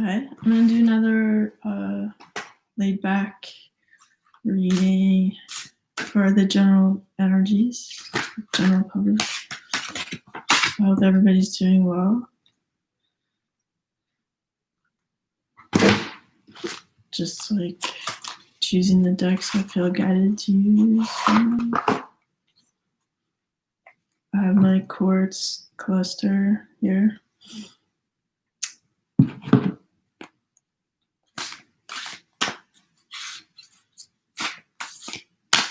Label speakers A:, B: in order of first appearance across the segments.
A: Okay, I'm gonna do another laid back reading for the general energies, general public. I hope everybody's doing well. Just like choosing the decks I feel guided to use. I have my quartz cluster here.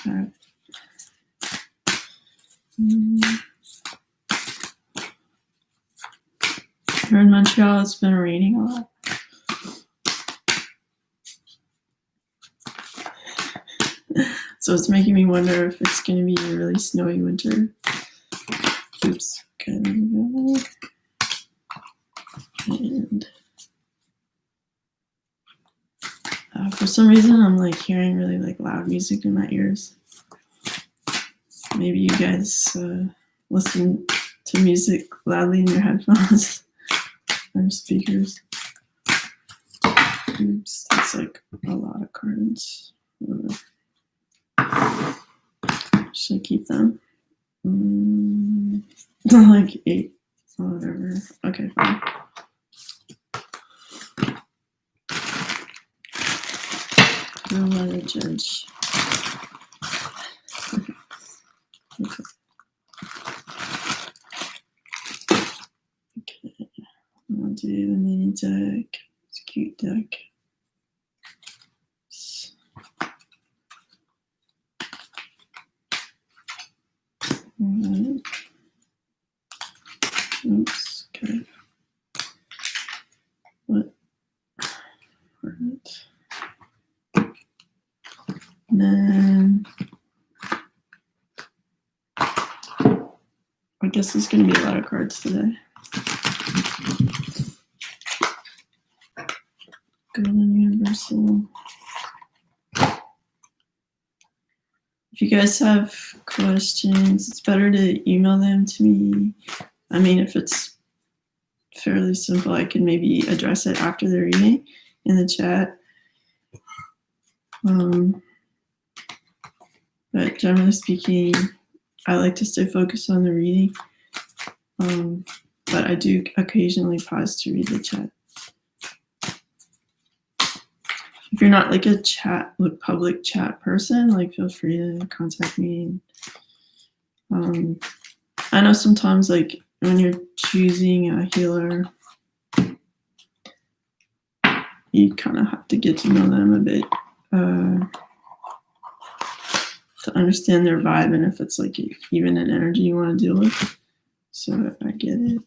A: Right. Here in Montreal, it's been raining a lot. So it's making me wonder if it's going to be a really snowy winter. Oops. Okay, there we go. And for some reason, I'm like hearing really like loud music in my ears. Maybe you guys listen to music loudly in your headphones or speakers. Oops, that's like a lot of cards. Should I keep them? Like 8 or whatever. Okay, fine. Don't let it judge. Okay. Okay, I'll do the mini deck. It's a cute deck. Right. Oops, okay. What? Right. And then I guess there's going to be a lot of cards today. Golden Universal. If you guys have questions, it's better to email them to me. I mean, if it's fairly simple, I can maybe address it after the reading in the chat. But generally speaking, I like to stay focused on the reading. But I do occasionally pause to read the chat. If you're not like a public chat person, like feel free to contact me. I know sometimes like when you're choosing a healer, you kind of have to get to know them a bit to understand their vibe and if it's like even an energy you want to deal with. So I get it.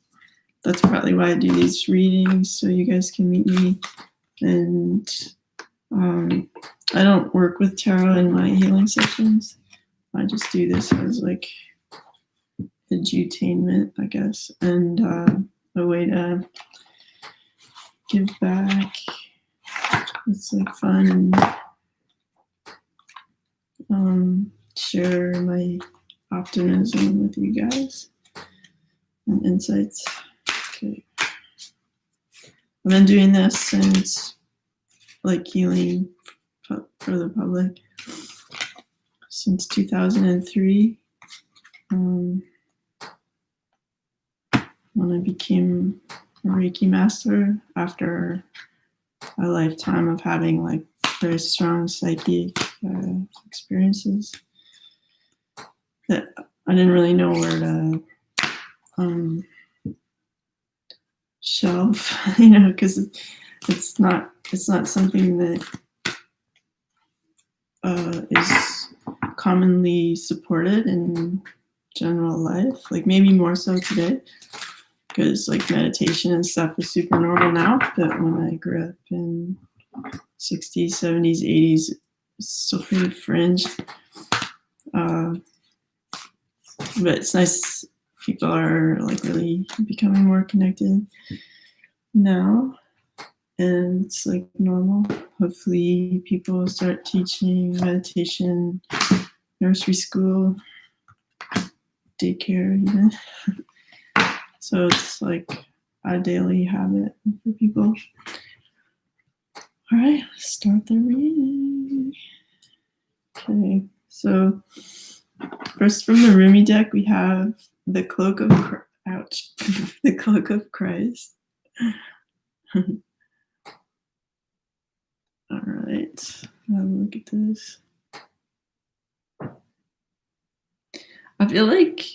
A: That's probably why I do these readings, so you guys can meet me. And I don't work with tarot in my healing sessions. I just do this as like edutainment, I guess, and a way to give back. It's like fun and share my optimism with you guys and insights. Okay. I've been doing this since like healing for the public since 2003. When I became a Reiki master after a lifetime of having like very strong psychic experiences that I didn't really know where to shelf, because it's not something that is commonly supported in general life. Like maybe more so today, because like meditation and stuff is super normal now. But when I grew up in 60s, 70s, 80s, it's so pretty fringe. But it's nice people are like really becoming more connected now, and it's like normal. Hopefully people will start teaching meditation, nursery school, daycare even. So it's like a daily habit for people. All right, let's start the reading. Okay, so first from the Rumi deck, we have the Cloak of ouch, the Cloak of Christ. All right, have a look at this. I feel like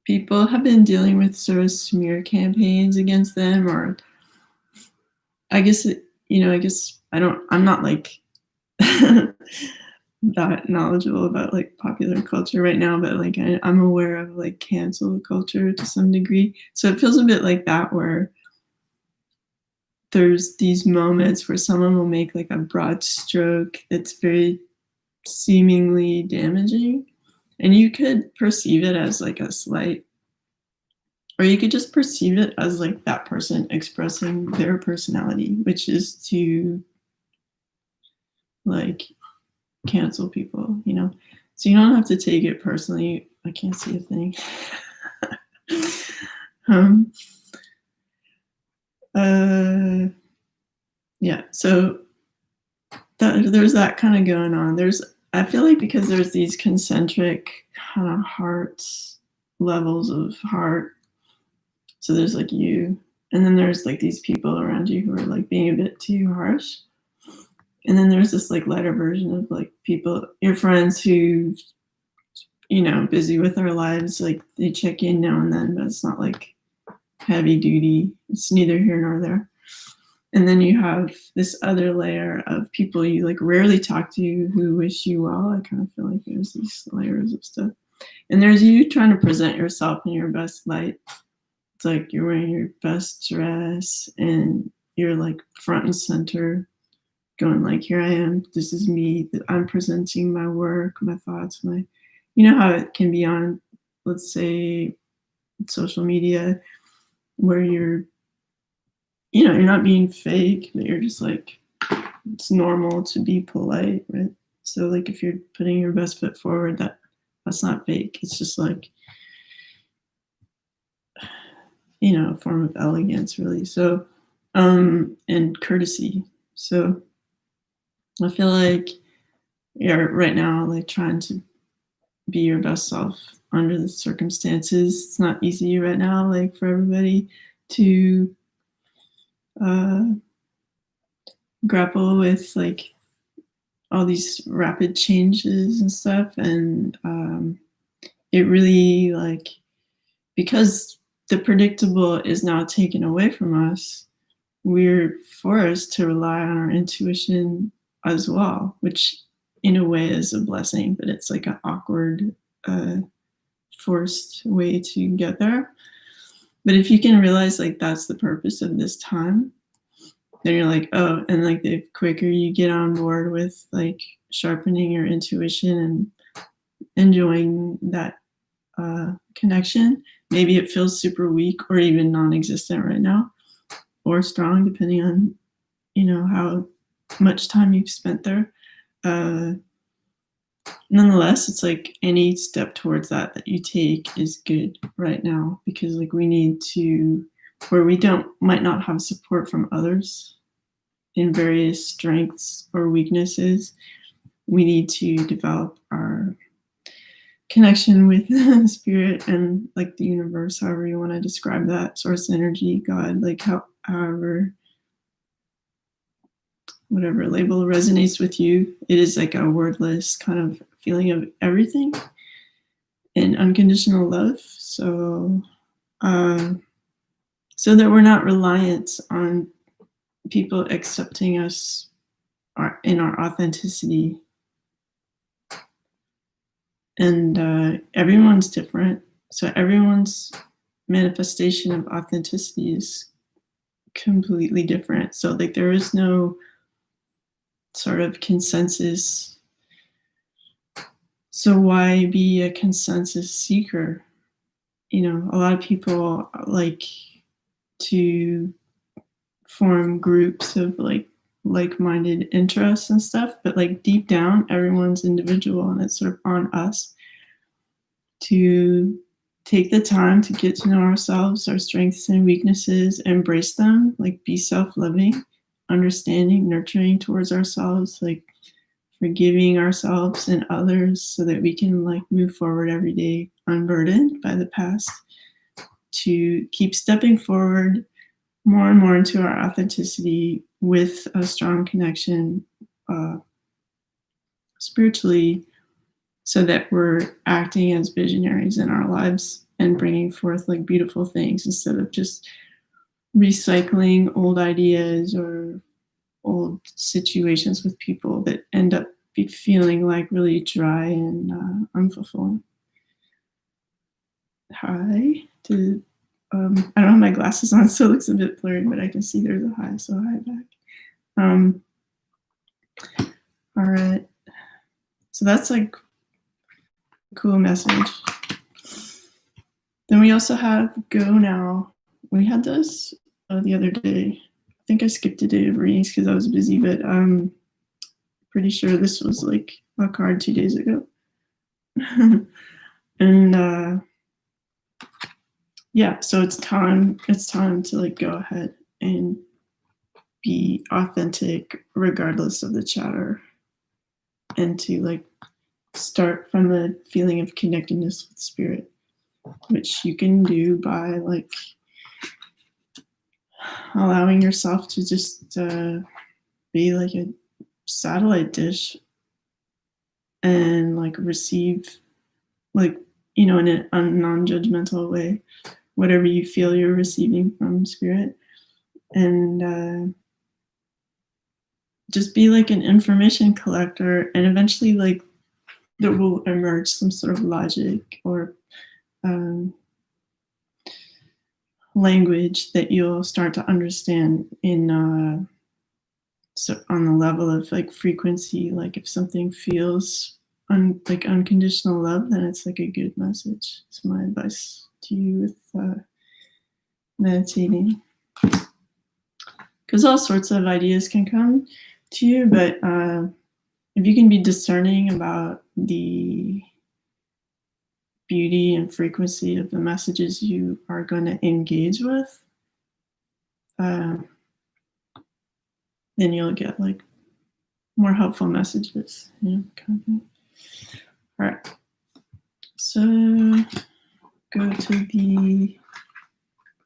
A: people have been dealing with sort of smear campaigns against them, or I guess I'm not like that knowledgeable about like popular culture right now, but like I'm aware of like cancel culture to some degree. So it feels a bit like that, where there's these moments where someone will make like a broad stroke that's very seemingly damaging, and you could perceive it as like a slight, or you could just perceive it as like that person expressing their personality, which is to like cancel people, so you don't have to take it personally. I can't see a thing. Yeah, so there's that kind of going on. I feel like because there's these concentric kind of hearts, levels of heart. So there's like you, and then there's like these people around you who are like being a bit too harsh. And then there's this like lighter version of like people, your friends who, busy with their lives, like they check in now and then, but it's not like heavy duty. It's neither here nor there. And then you have this other layer of people you like rarely talk to who wish you well. I kind of feel like there's these layers of stuff. And there's you trying to present yourself in your best light. It's like you're wearing your best dress and you're like front and center, going like, here I am, this is me, I'm presenting my work, my thoughts, how it can be on, let's say, social media, where you're not being fake, but you're just like, it's normal to be polite, right? So like if you're putting your best foot forward, that's not fake. It's just like, a form of elegance, really. So, and courtesy. So I feel like you're right now like trying to be your best self under the circumstances. It's not easy right now, like for everybody to grapple with like all these rapid changes and stuff. And it really like, because the predictable is now taken away from us, we're forced to rely on our intuition as well, which in a way is a blessing, but it's like an awkward, forced way to get there. But if you can realize like that's the purpose of this time, then you're like, oh, and like the quicker you get on board with like sharpening your intuition and enjoying that connection, maybe it feels super weak or even non-existent right now, or strong, depending on how much time you've spent there. Nonetheless, it's like any step towards that you take is good right now, because like we need to, where we might not have support from others in various strengths or weaknesses, we need to develop our connection with spirit and like the universe, however you want to describe that, source energy, God, like however, whatever label resonates with you. It is like a wordless kind of feeling of everything and unconditional love. So that we're not reliant on people accepting us in our authenticity. And everyone's different. So everyone's manifestation of authenticity is completely different. So like there is no sort of consensus. So why be a consensus seeker? A lot of people like to form groups of like-minded interests and stuff, but like deep down, everyone's individual, and it's sort of on us to take the time to get to know ourselves, our strengths and weaknesses, embrace them, like be self-loving, understanding, nurturing towards ourselves, like forgiving ourselves and others so that we can like move forward every day unburdened by the past, to keep stepping forward more and more into our authenticity with a strong connection spiritually, so that we're acting as visionaries in our lives and bringing forth like beautiful things instead of just recycling old ideas or old situations with people that end up feeling like really dry and unfulfilling. Hi. I don't have my glasses on, so it looks a bit blurred, but I can see there's a hi, so hi back. All right. So that's like a cool message. Then we also have Go Now. We had this the other day. I think I skipped a day of readings because I was busy, but I'm pretty sure this was like a card 2 days ago. And yeah, so it's time to like go ahead and be authentic regardless of the chatter, and to like start from a feeling of connectedness with spirit, which you can do by like allowing yourself to just be like a satellite dish and like receive, like, you know, in a non-judgmental way, whatever you feel you're receiving from spirit, and just be like an information collector, and eventually like there will emerge some sort of logic or language that you'll start to understand in so on the level of like frequency. Like if something feels like unconditional love, then it's like a good message. It's my advice to you with meditating, because all sorts of ideas can come to you, but if you can be discerning about the beauty and frequency of the messages you are going to engage with, then you'll get like more helpful messages. Yeah, kind of. All right, so go to the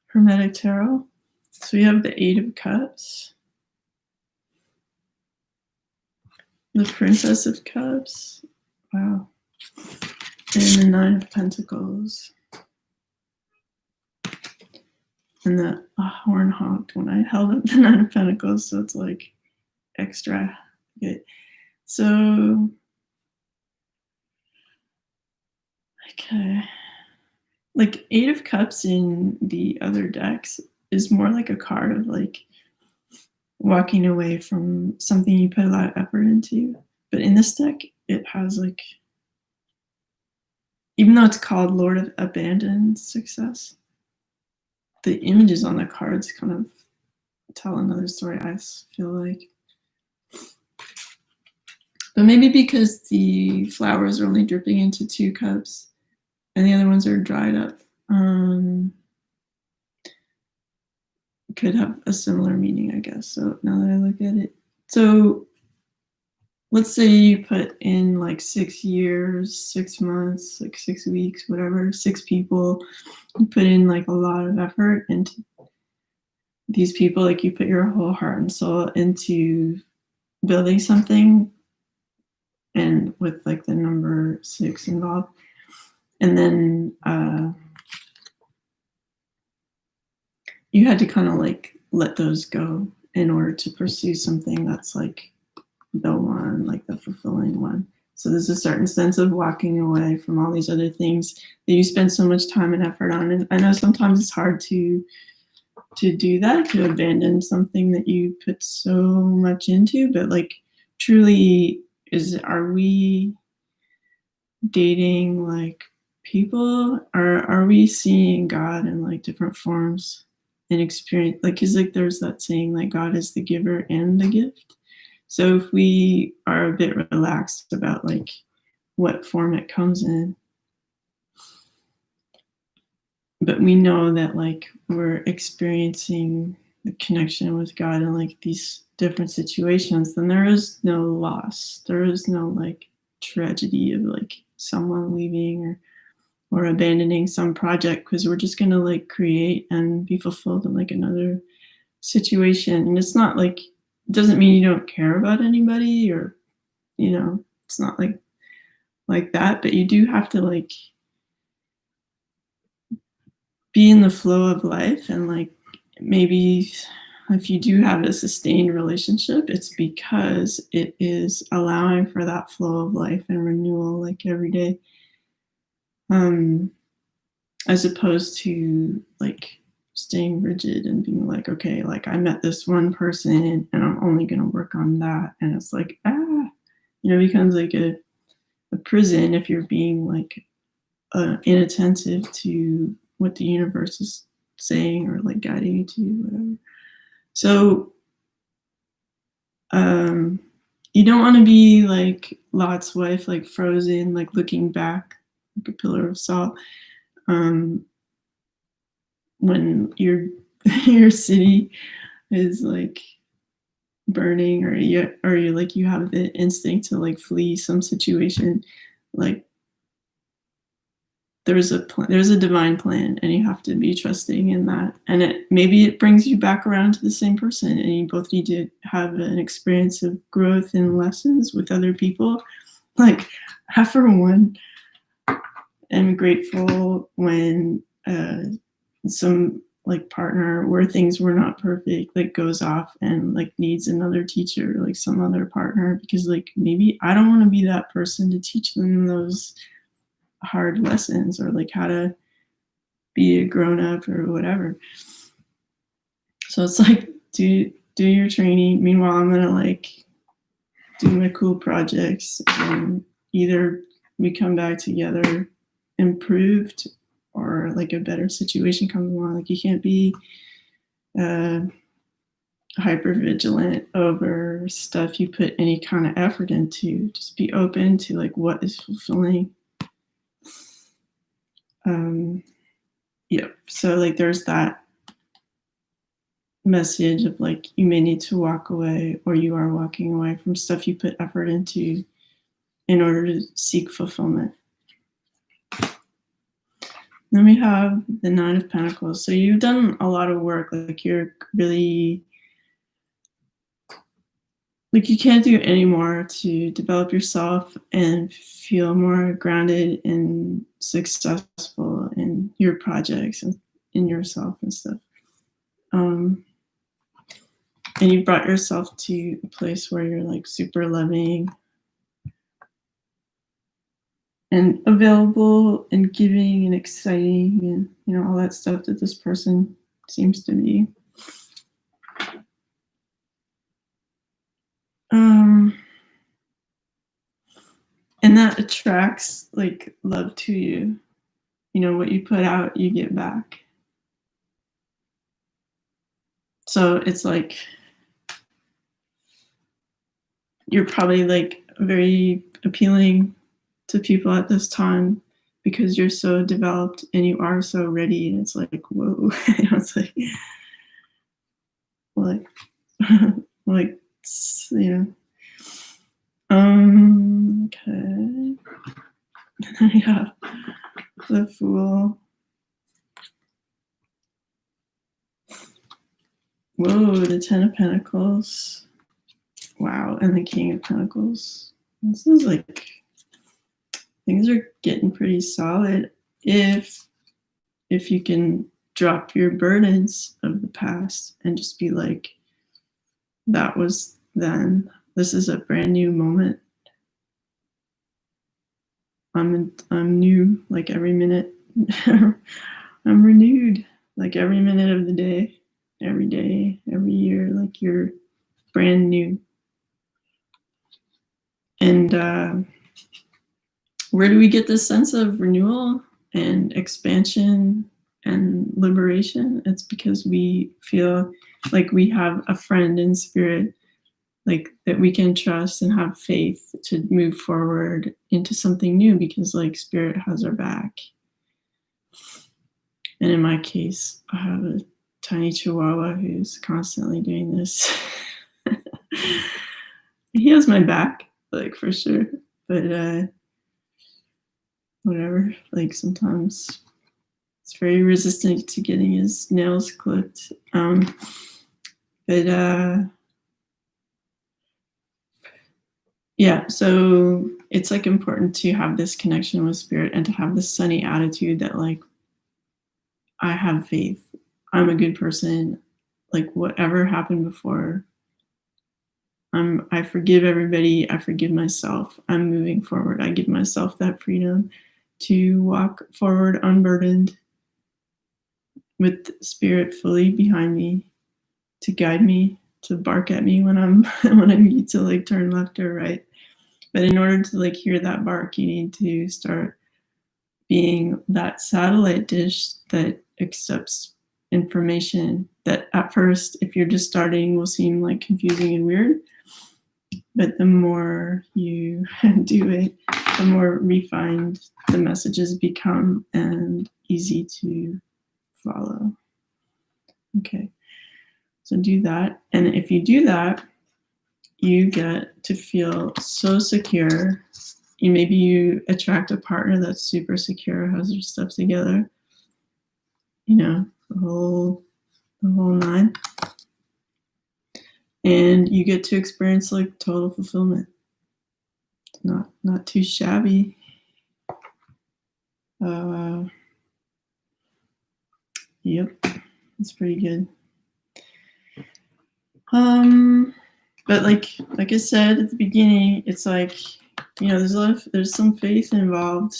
A: Hermetic Tarot. So we have the Eight of Cups, the Princess of Cups, wow, and the Nine of Pentacles, and the horn honked when I held up the Nine of Pentacles, so it's like extra good. So, okay, like Eight of Cups in the other decks is more like a card of like walking away from something you put a lot of effort into. But in this deck, it has like, even though it's called Lord of Abandoned Success, the images on the cards kind of tell another story, I feel like. But maybe because the flowers are only dripping into 2 cups and the other ones are dried up, could have a similar meaning, I guess. So now that I look at it, so let's say you put in like 6 years, 6 months, like 6 weeks, whatever, 6 people, you put in like a lot of effort into these people, like you put your whole heart and soul into building something, and with like the number 6 involved, and then you had to kind of like let those go in order to pursue something that's like the one, like the fulfilling one. So there's a certain sense of walking away from all these other things that you spend so much time and effort on. And I know sometimes it's hard to do that, to abandon something that you put so much into, but like truly, are we dating like people, or are we seeing God in like different forms and experience, like, because like there's that saying like God is the giver and the gift. So if we are a bit relaxed about like what form it comes in, but we know that like we're experiencing the connection with God in like these different situations, then there is no loss. There is no like tragedy of like someone leaving or abandoning some project, because we're just gonna like create and be fulfilled in like another situation. And it's not like, it doesn't mean you don't care about anybody, or it's not like that, but you do have to like be in the flow of life. And like maybe if you do have a sustained relationship, it's because it is allowing for that flow of life and renewal like every day, as opposed to like staying rigid and being like, okay, like I met this one person and I'm only going to work on that. And it's like, it becomes like a prison if you're being like inattentive to what the universe is saying or like guiding you to, whatever. So you don't want to be like Lot's wife, like frozen, like looking back like a pillar of salt, when your city is like burning, or you like you have the instinct to like flee some situation. Like there's a divine plan, and you have to be trusting in that. And maybe it brings you back around to the same person, and you both need to have an experience of growth and lessons with other people. Like I, for one, am grateful when some like partner where things were not perfect like goes off and like needs another teacher, like some other partner, because like maybe I don't want to be that person to teach them those hard lessons, or like how to be a grown-up or whatever. So it's like do your training, meanwhile I'm gonna like do my cool projects, and either we come back together improved, or like a better situation comes along. Like you can't be hyper vigilant over stuff you put any kind of effort into. Just be open to like what is fulfilling. Yep. So like there's that message of like you may need to walk away, or you are walking away from stuff you put effort into in order to seek fulfillment. Then we have the Nine of Pentacles. So you've done a lot of work. Like you're really, like you can't do any more to develop yourself and feel more grounded and successful in your projects and in yourself and stuff. And you brought yourself to a place where you're like super loving and available and giving and exciting, and all that stuff that this person seems to be. And that attracts like love to you. What you put out, you get back. So it's like you're probably like very appealing to people at this time because you're so developed and you are so ready. And it's like, whoa, it's like like, okay. Yeah, the Fool. Whoa, the Ten of Pentacles. Wow, and the King of Pentacles. This is like, things are getting pretty solid if you can drop your burdens of the past and just be like, that was then. This is a brand new moment. I'm new, like every minute. I'm renewed, like every minute of the day, every year, like you're brand new. And where do we get this sense of renewal and expansion and liberation? It's because we feel like we have a friend in spirit, like that we can trust and have faith to move forward into something new, because like spirit has our back. And in my case, I have a tiny chihuahua who's constantly doing this. He has my back, like, for sure, but whatever. Like, sometimes it's very resistant to getting his nails clipped. But yeah, so it's like important to have this connection with spirit and to have this sunny attitude that, like, I have faith. I'm a good person. Like, whatever happened before, I forgive everybody. I forgive myself. I'm moving forward. I give myself that freedom to walk forward unburdened with spirit fully behind me, to guide me, to bark at me when when I need to, like, turn left or right. But in order to, like, hear that bark, you need to start being that satellite dish that accepts information that at first, if you're just starting, will seem like confusing and weird. But the more you do it, the more refined the messages become and easy to follow. Okay, so do that. And if you do that, you get to feel so secure. Maybe you attract a partner that's super secure, has their stuff together, the whole nine. And you get to experience, like, total fulfillment. Not too shabby. Yep, it's pretty good. But like I said at the beginning, it's like, there's some faith involved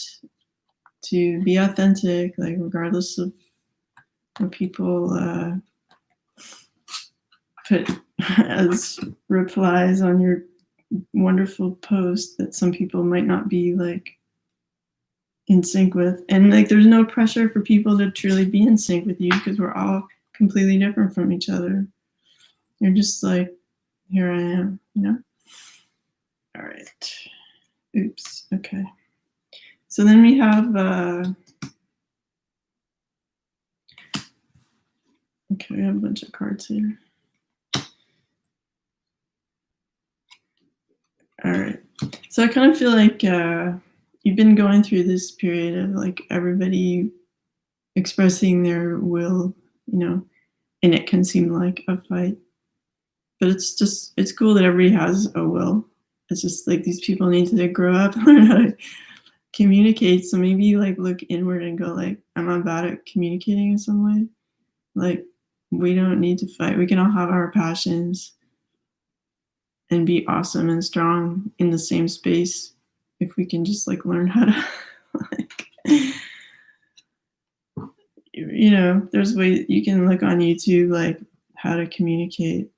A: to be authentic, like, regardless of what people put as replies on your wonderful post that some people might not be, like, in sync with. And, like, there's no pressure for people to truly be in sync with you, because we're all completely different from each other. You're just like, here I am, All right. Oops. Okay. So then we have, okay, we have a bunch of cards here. All right. So I kind of feel like you've been going through this period of, like, everybody expressing their will, and it can seem like a fight. But it's cool that everybody has a will. It's just like these people need to grow up and learn how to communicate. So maybe, like, look inward and go, like, am I bad at communicating in some way? Like, we don't need to fight. We can all have our passions and be awesome and strong in the same space if we can just, like, learn how to like, there's ways you can look on YouTube, like, how to communicate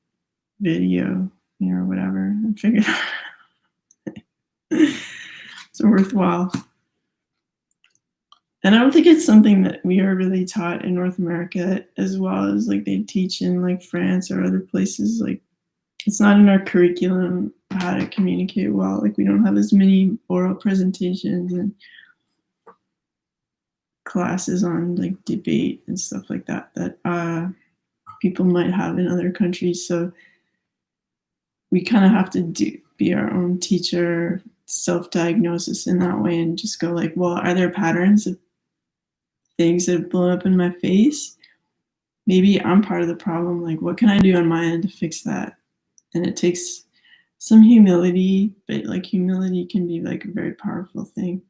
A: video, or whatever, and figure that out. It's worthwhile. And I don't think it's something that we are really taught in North America as well as, like, they teach in, like, France or other places. Like, it's not in our curriculum how to communicate well. Like, we don't have as many oral presentations and classes on, like, debate and stuff like that people might have in other countries. So we kind of have to be our own teacher, self-diagnosis in that way, and just go, like, well, are there patterns of things that have blown up in my face? Maybe I'm part of the problem. Like, what can I do on my end to fix that? And it takes some humility, but, like, humility can be, like, a very powerful thing,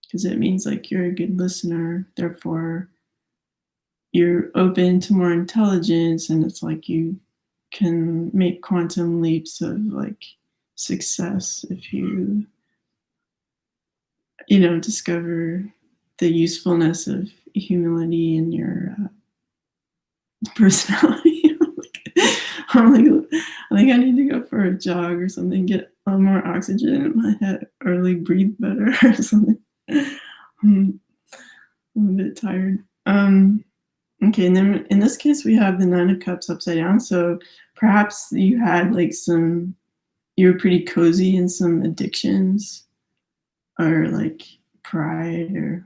A: because it means, like, you're a good listener, therefore you're open to more intelligence, and it's like you can make quantum leaps of, like, success if you discover the usefulness of humility in your personality. I think I need to go for a jog or something, get a little more oxygen in my head, or, like, breathe better or something. I'm a bit tired. Okay, and then in this case we have the Nine of Cups upside down. So perhaps you had, like, you were pretty cozy in some addictions, or, like, pride, or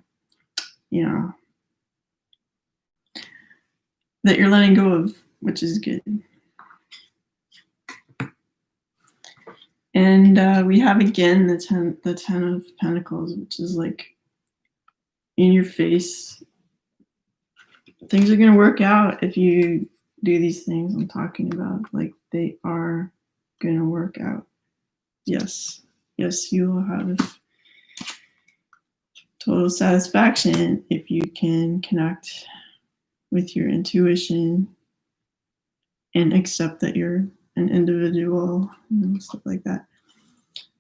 A: that you're letting go of, which is good. And we have again the 10 of Pentacles, which is like in your face. Things are going to work out if you do these things I'm talking about. Like, they are going to work out. Yes, you will have total satisfaction if you can connect with your intuition and accept that you're an individual, stuff like that.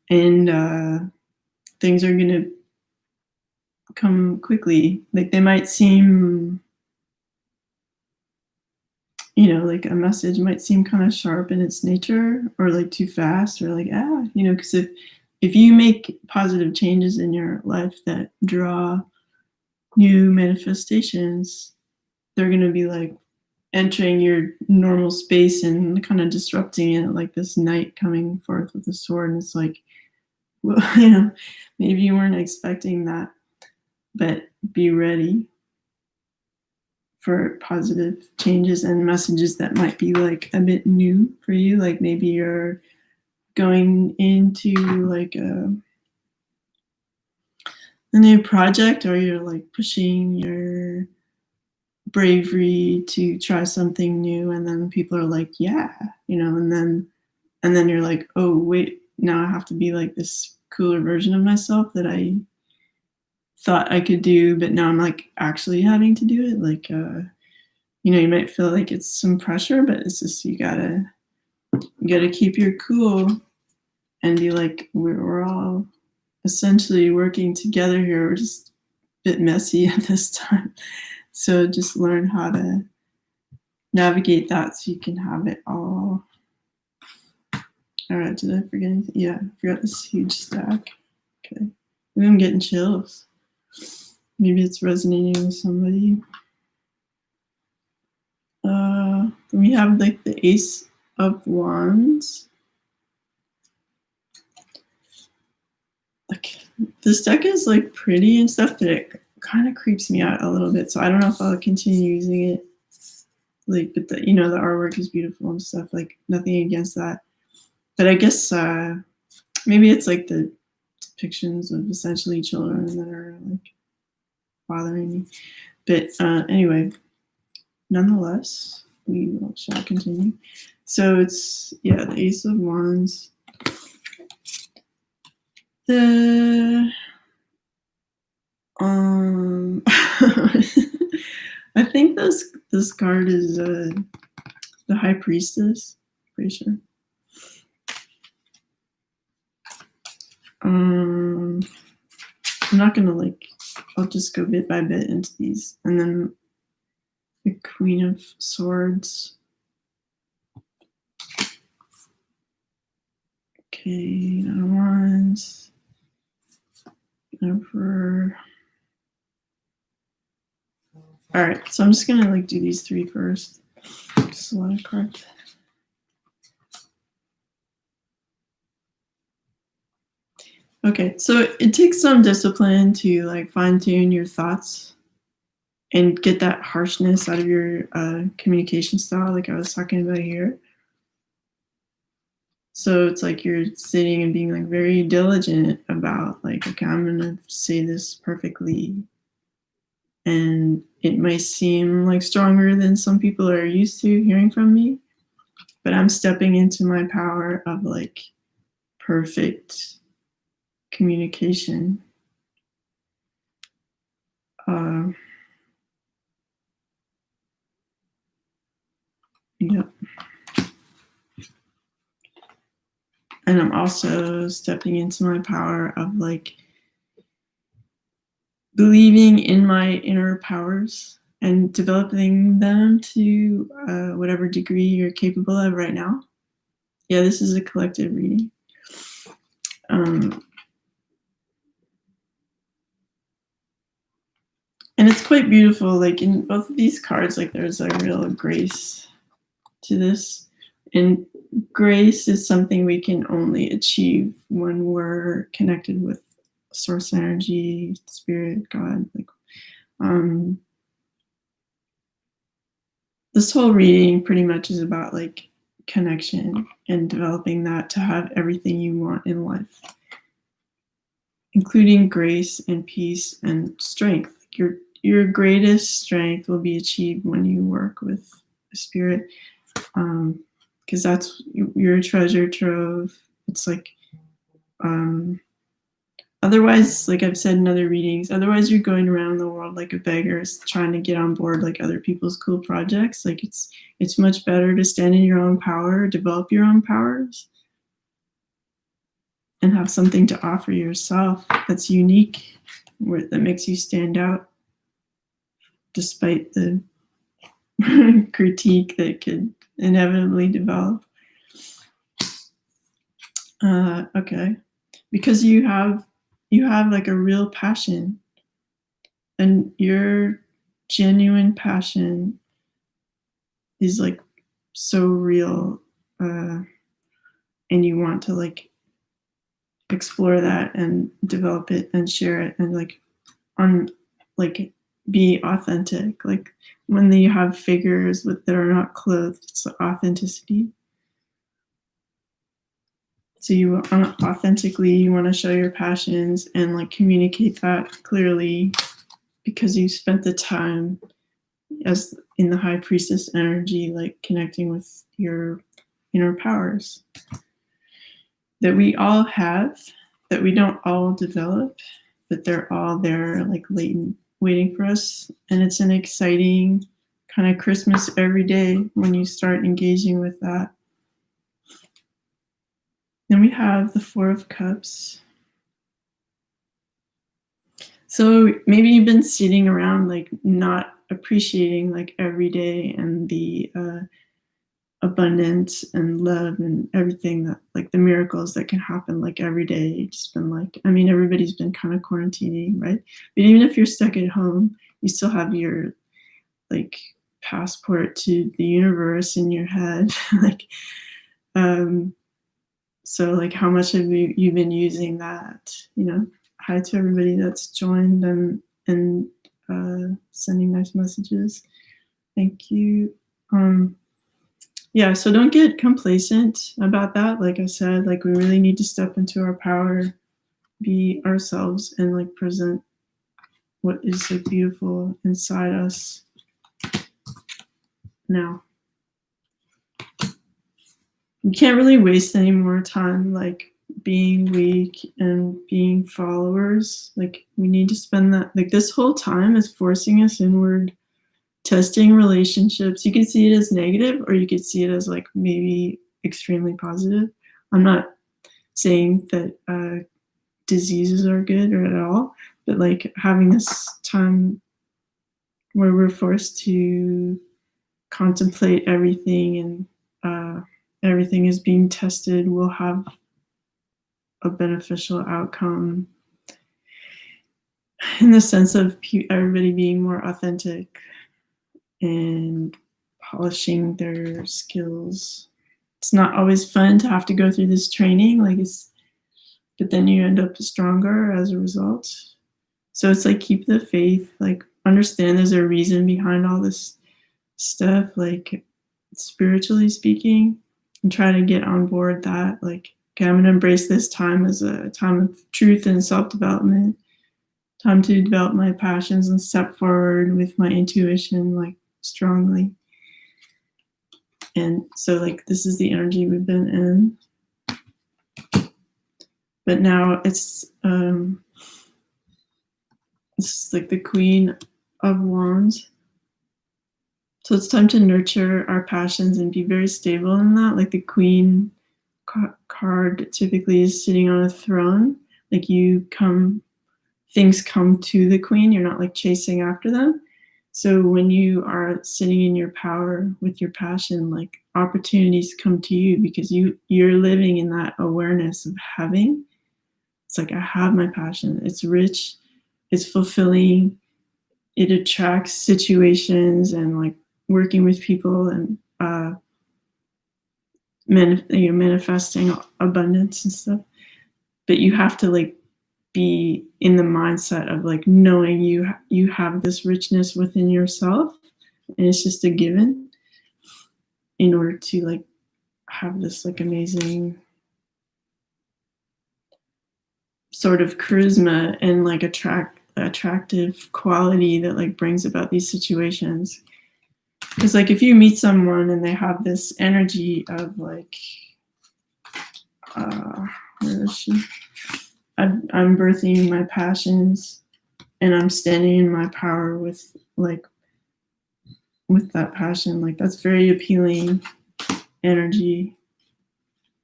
A: And things are going to come quickly. Like, they might seem, like a message might seem kind of sharp in its nature, or like too fast, or like, because if you make positive changes in your life that draw new manifestations, they're going to be like entering your normal space and kind of disrupting it, like this knight coming forth with a sword. And it's like, well, maybe you weren't expecting that, but be ready for positive changes and messages that might be like a bit new for you. Like, maybe you're going into like a new project, or you're like pushing your bravery to try something new, and then people are like, yeah, and then you're like, oh wait, now I have to be like this cooler version of myself that I thought I could do, but now I'm like actually having to do it. Like, you might feel like it's some pressure, but it's just, you gotta keep your cool and be like, we're all essentially working together here. We're just a bit messy at this time. So just learn how to navigate that so you can have it all. All right, did I forget anything? Yeah, I forgot this huge stack. Okay, I'm getting chills. Maybe it's resonating with somebody. We have like the Ace of Wands. Like, this deck is like pretty and stuff, but it kind of creeps me out a little bit. So I don't know if I'll continue using it. Like, but the artwork is beautiful and stuff. Like, nothing against that. But I guess maybe it's like the depictions of essentially children that are like bothering me. But anyway, nonetheless, we shall continue. So it's, the Ace of Wands. The I think this card is the High Priestess. Pretty sure. I'm not gonna I'll just go bit by bit into these, and then the Queen of Swords. Okay, Wands. Emperor. All right, so I'm just gonna do these three first. Just a lot of cards. Okay, so it takes some discipline to fine tune your thoughts and get that harshness out of your communication style, like I was talking about here. So it's like you're sitting and being very diligent about okay, I'm gonna say this perfectly. And it might seem stronger than some people are used to hearing from me, but I'm stepping into my power of perfect communication. Yep. And I'm also stepping into my power of believing in my inner powers and developing them to whatever degree you're capable of right now. Yeah, this is a collective reading. And it's quite beautiful. In both of these cards, there's a real grace to this. And grace is something we can only achieve when we're connected with source energy, spirit, God. this whole reading pretty much is about like connection and developing that to have everything you want in life, including grace and peace and strength. Your greatest strength will be achieved when you work with the spirit, because that's your treasure trove. It's like otherwise, like I've said in other readings, otherwise you're going around the world like a beggar trying to get on board like other people's cool projects. Like it's much better to stand in your own power, develop your own powers, and have something to offer yourself that's unique, that makes you stand out despite the critique that could inevitably develop. Okay, because you have like a real passion, and your genuine passion is like so real, and you want to like explore that and develop it and share it and like be authentic. Like when you have figures that are not clothed, it's authenticity. So you authentically, you want to show your passions and like communicate that clearly, because you spent the time as in the high priestess energy, like connecting with your inner powers that we all have, that we don't all develop, but they're all there, like latent, waiting for us. And it's an exciting kind of Christmas every day when you start engaging with that. Then we have the Four of Cups. So maybe you've been sitting around like not appreciating like every day and the abundance and love and everything, that like the miracles that can happen like every day. You've just been like, I mean, everybody's been kind of quarantining, right? But even if you're stuck at home, you still have your like passport to the universe in your head. Like, so like how much have you been using that? You know, hi to everybody that's joined and sending nice messages. Thank you. Yeah, so don't get complacent about that. Like I said, like we really need to step into our power, be ourselves, and like present what is like beautiful inside us now. We can't really waste any more time like being weak and being followers. Like we need to spend that, like this whole time is forcing us inward, testing relationships. You could see it as negative, or you could see it as like maybe extremely positive. I'm not saying that diseases are good or at all, but like having this time where we're forced to contemplate everything and everything is being tested will have a beneficial outcome in the sense of everybody being more authentic and polishing their skills. It's not always fun to have to go through this training, like but then you end up stronger as a result. So it's like keep the faith, like understand there's a reason behind all this stuff, like spiritually speaking, and try to get on board that, like, okay, I'm going to embrace this time as a time of truth and self-development, time to develop my passions and step forward with my intuition, like strongly. And so like this is the energy we've been in, but now it's like the Queen of Wands. So it's time to nurture our passions and be very stable in that. Like the Queen card typically is sitting on a throne. Like things come to the Queen. You're not like chasing after them. So when you are sitting in your power with your passion, like opportunities come to you because you're living in that awareness of having. It's like, I have my passion. It's rich. It's fulfilling. It attracts situations and like working with people and manifesting abundance and stuff. But you have to like be in the mindset of like knowing you have this richness within yourself, and it's just a given. in order to like have this like amazing sort of charisma and like attractive quality that like brings about these situations. Because like if you meet someone and they have this energy of like where is she? I'm birthing my passions and I'm standing in my power with that passion, like that's very appealing energy.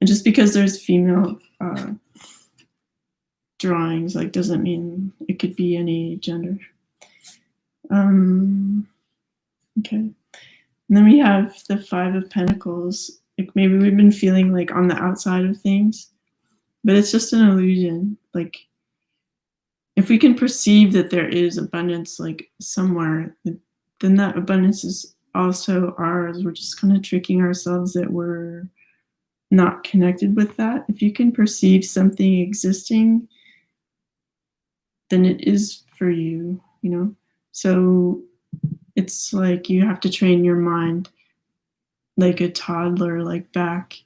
A: And just because there's female drawings like doesn't mean it could be any gender. Okay, and then we have the Five of Pentacles. Like maybe we've been feeling like on the outside of things, but it's just an illusion. Like if we can perceive that there is abundance like somewhere, then that abundance is also ours. We're just kind of tricking ourselves that we're not connected with that. If you can perceive something existing, then it is for you, you know? So it's like you have to train your mind like a toddler, like back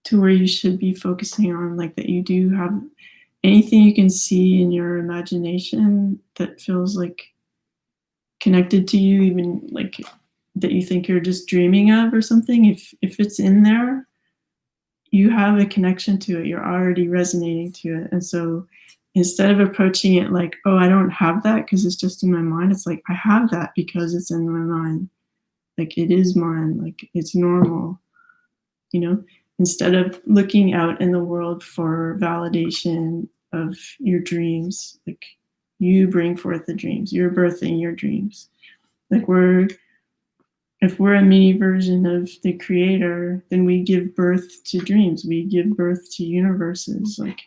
A: to where you should be focusing on, like that you do have anything you can see in your imagination that feels like connected to you, even like that you think you're just dreaming of or something. If it's in there, you have a connection to it. You're already resonating to it. And so instead of approaching it like, oh, I don't have that because it's just in my mind, it's like, I have that because it's in my mind. Like it is mine, like it's normal, you know? Instead of looking out in the world for validation of your dreams, like you bring forth the dreams, you're birthing your dreams. Like if we're a mini version of the creator, then we give birth to dreams, we give birth to universes. Like,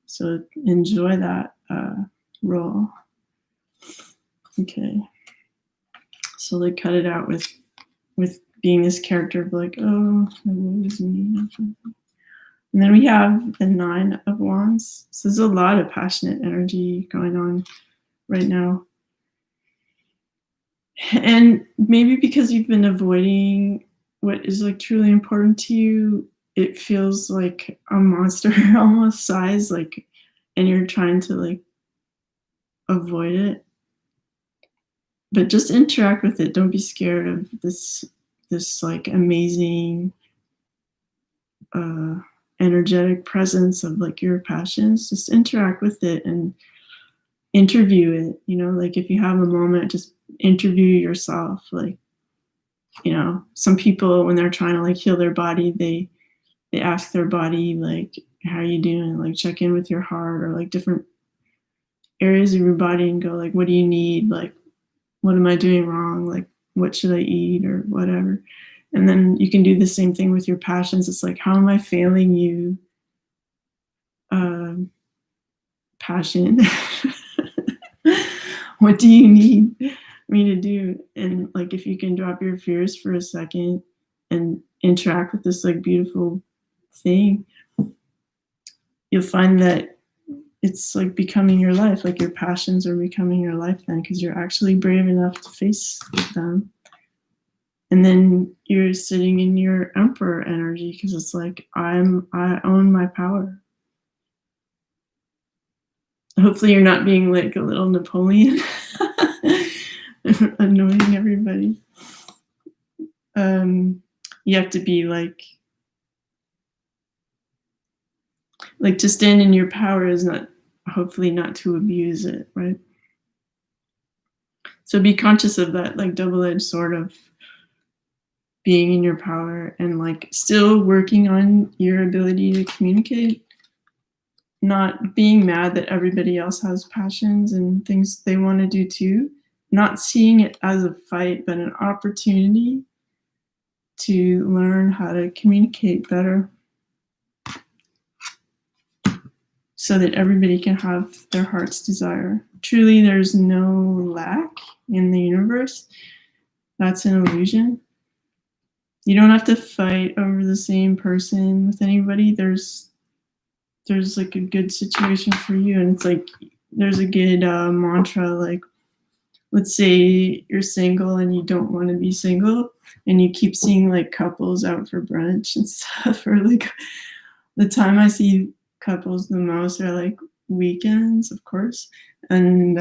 A: so enjoy that role. Okay. So they cut it out with being this character of like, oh, woe is me. And then we have the Nine of Wands. So there's a lot of passionate energy going on right now. And maybe because you've been avoiding what is like truly important to you, it feels like a monster almost size, like, and you're trying to like avoid it. But just interact with it. Don't be scared of this like amazing energetic presence of like your passions. Just interact with it and interview it, you know, like if you have a moment, just interview yourself. Like, you know, some people when they're trying to like heal their body, they ask their body like, how are you doing? Like check in with your heart or like different areas of your body and go like, what do you need? Like, what am I doing wrong? Like, what should I eat or whatever? And then you can do the same thing with your passions. It's like, how am I failing you? Passion. What do you need me to do? And like, if you can drop your fears for a second and interact with this like beautiful thing, you'll find that it's like becoming your life. Like your passions are becoming your life then, because you're actually brave enough to face them. And then you're sitting in your emperor energy because it's like, I own my power. Hopefully you're not being like a little Napoleon, annoying everybody. You have to be like to stand in your power is not, hopefully not to abuse it, right? So be conscious of that like double-edged sword of being in your power and like still working on your ability to communicate, not being mad that everybody else has passions and things they want to do too, not seeing it as a fight, but an opportunity to learn how to communicate better so that everybody can have their heart's desire. Truly, there's no lack in the universe. That's an illusion. You don't have to fight over the same person with anybody. There's like a good situation for you. And it's like, there's a good mantra, like, let's say you're single and you don't want to be single, and you keep seeing like couples out for brunch and stuff, or like the time I see couples the most are like weekends, of course, and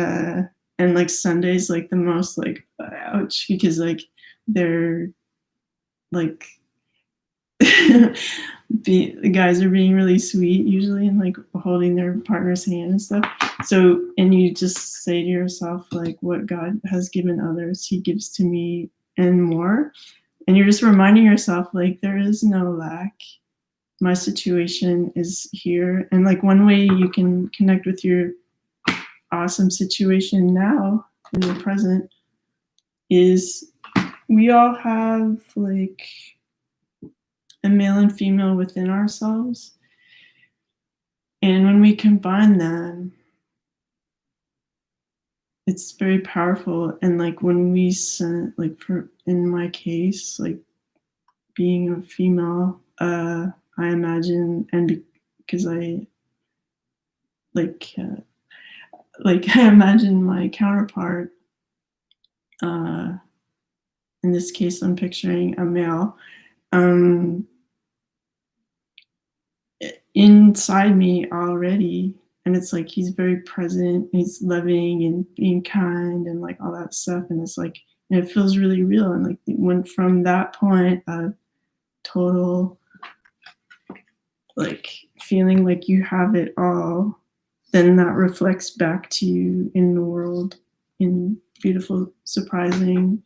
A: like Sundays, like the most, like ouch, because like they're like the guys are being really sweet usually and like holding their partner's hand and stuff. So, and you just say to yourself, like, what God has given others, He gives to me and more. And you're just reminding yourself, like, there is no lack. My situation is here. And like one way you can connect with your awesome situation now in the present is we all have like a male and female within ourselves. And when we combine them, it's very powerful. And like when we send, like for in my case, like being a female, I imagine, and because I like I imagine my counterpart. In this case, I'm picturing a male. Inside me already, and it's like he's very present, he's loving and being kind and like all that stuff, and it's like, and it feels really real. And like when from that point of total like feeling like you have it all, then that reflects back to you in the world in beautiful, surprising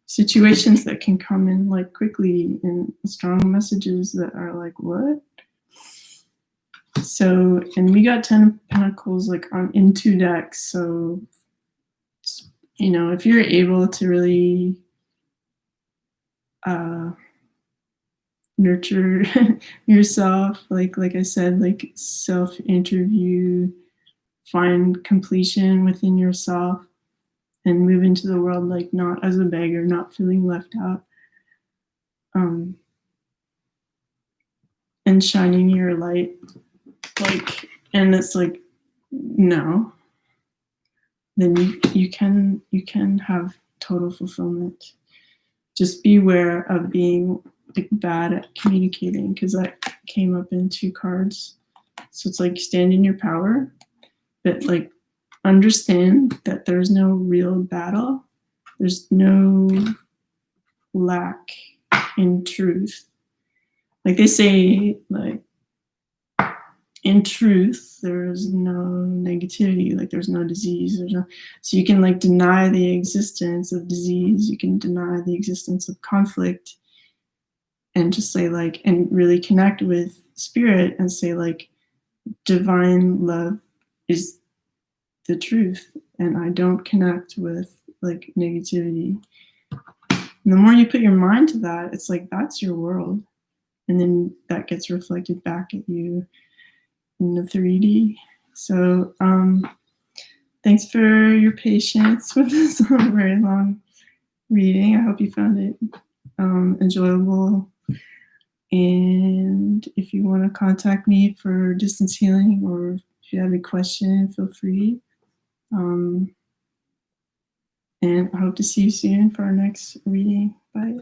A: situations that can come in like quickly, and strong messages that are like, what? So, and we got 10 of Pentacles like in 2 decks. So, you know, if you're able to really nurture yourself, like I said, like self-interview, find completion within yourself, and move into the world like not as a beggar, not feeling left out, and shining your light, like, and it's like, no, then you can have total fulfillment. Just beware of being like bad at communicating, because that came up in 2 cards. So it's like stand in your power, but like understand that there's no real battle. There's no lack in truth. Like they say, like in truth, there's no negativity, like there's no disease. So you can like deny the existence of disease, you can deny the existence of conflict, and just say like, and really connect with spirit and say like, divine love is the truth, and I don't connect with like negativity. And the more you put your mind to that, it's like that's your world, and then that gets reflected back at you in the 3D. So thanks for your patience with this very long reading. I hope you found it enjoyable. And if you want to contact me for distance healing, or if you have a question, feel free. And I hope to see you soon for our next reading. Bye.